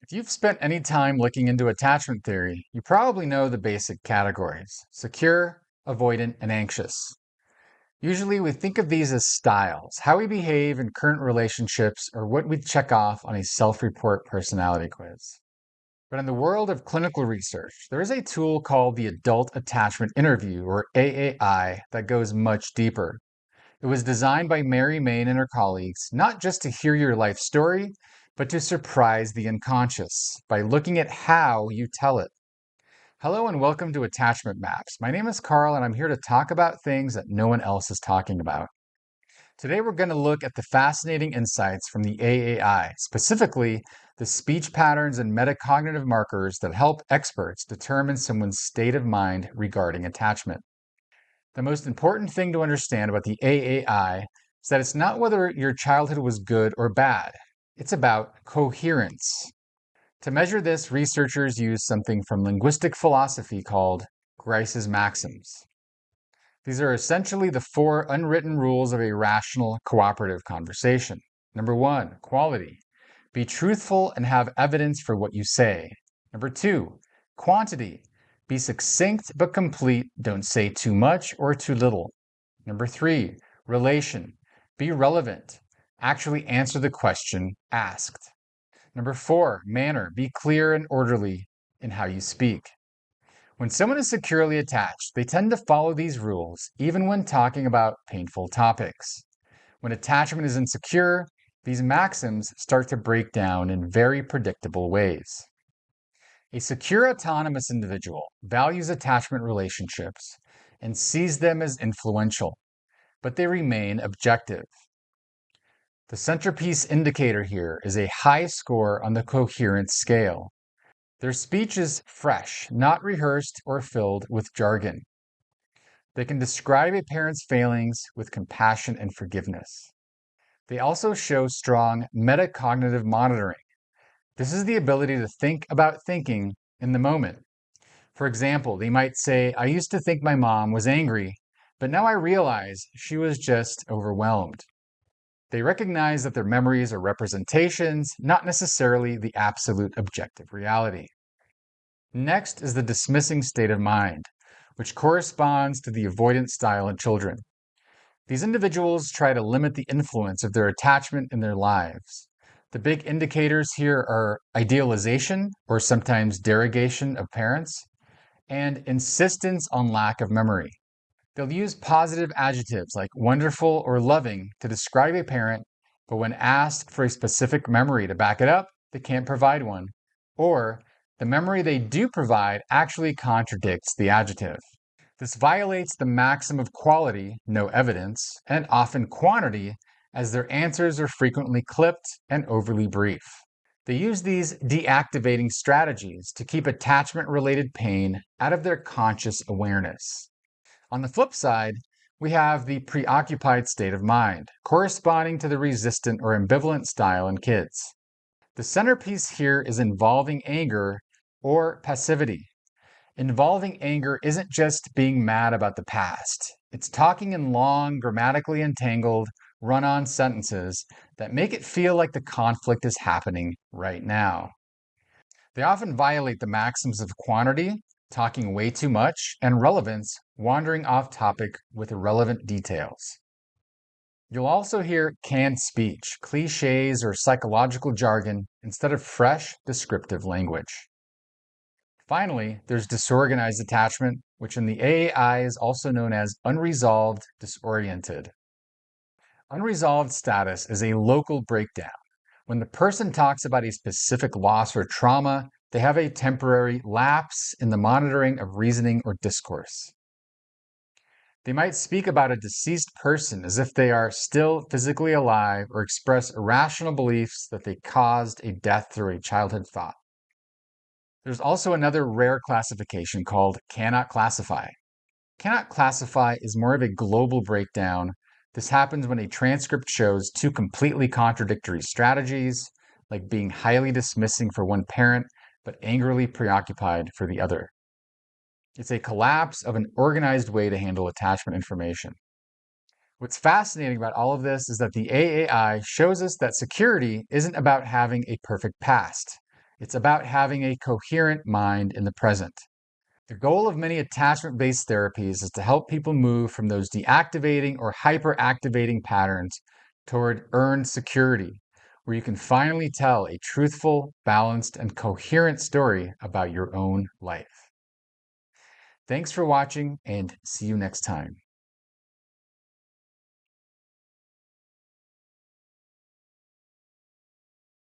If you've spent any time looking into attachment theory, you probably know the basic categories: secure, avoidant, and anxious. Usually we think of these as styles, how we behave in current relationships, or what we check off on a self-report personality quiz. But in the world of clinical research, there is a tool called the Adult Attachment Interview, or AAI, that goes much deeper. It was designed by Mary Main and her colleagues not just to hear your life story, but to surprise the unconscious by looking at how you tell it. Hello and welcome to Attachment Maps. My name is Carl and I'm here to talk about things that no one else is talking about. Today we're going to look at the fascinating insights from the AAI, specifically the speech patterns and metacognitive markers that help experts determine someone's state of mind regarding attachment. The most important thing to understand about the AAI is that it's not whether your childhood was good or bad. It's about coherence. To measure this, researchers use something from linguistic philosophy called Grice's maxims. These are essentially the 4 unwritten rules of a rational, cooperative conversation. Number 1, quality. Be truthful and have evidence for what you say. Number 2, quantity. Be succinct but complete. Don't say too much or too little. Number 3, relation. Be relevant. Actually answer the question asked. Number 4, manner. Be clear and orderly in how you speak. When someone is securely attached, they tend to follow these rules, even when talking about painful topics. When attachment is insecure, these maxims start to break down in very predictable ways. A secure, autonomous individual values attachment relationships and sees them as influential, but they remain objective. The centerpiece indicator here is a high score on the coherence scale. Their speech is fresh, not rehearsed or filled with jargon. They can describe a parent's failings with compassion and forgiveness. They also show strong metacognitive monitoring. This is the ability to think about thinking in the moment. For example, they might say, I used to think my mom was angry, but now I realize she was just overwhelmed. They recognize that their memories are representations, not necessarily the absolute objective reality. Next is the dismissing state of mind, which corresponds to the avoidant style in children. These individuals try to limit the influence of their attachment in their lives. The big indicators here are idealization, or sometimes derogation of parents, and insistence on lack of memory. They'll use positive adjectives like wonderful or loving to describe a parent, but when asked for a specific memory to back it up, they can't provide one. Or the memory they do provide actually contradicts the adjective. This violates the maxim of quality, no evidence, and often quantity, as their answers are frequently clipped and overly brief. They use these deactivating strategies to keep attachment-related pain out of their conscious awareness. On the flip side, we have the preoccupied state of mind, corresponding to the resistant or ambivalent style in kids. The centerpiece here is involving anger or passivity. Involving anger isn't just being mad about the past. It's talking in long, grammatically entangled, run-on sentences that make it feel like the conflict is happening right now. They often violate the maxims of quantity, talking way too much, and relevance, wandering off topic with irrelevant details. You'll also hear canned speech, cliches, or psychological jargon instead of fresh, descriptive language. Finally, there's disorganized attachment, which in the AAI is also known as unresolved disoriented. Unresolved status is a local breakdown. When the person talks about a specific loss or trauma, they have a temporary lapse in the monitoring of reasoning or discourse. They might speak about a deceased person as if they are still physically alive or express irrational beliefs that they caused a death through a childhood thought. There's also another rare classification called cannot classify. Cannot classify is more of a global breakdown. This happens when a transcript shows 2 completely contradictory strategies, like being highly dismissing for one parent but angrily preoccupied for the other. It's a collapse of an organized way to handle attachment information. What's fascinating about all of this is that the AAI shows us that security isn't about having a perfect past. It's about having a coherent mind in the present. The goal of many attachment-based therapies is to help people move from those deactivating or hyperactivating patterns toward earned security, where you can finally tell a truthful, balanced, and coherent story about your own life. Thanks for watching, and see you next time.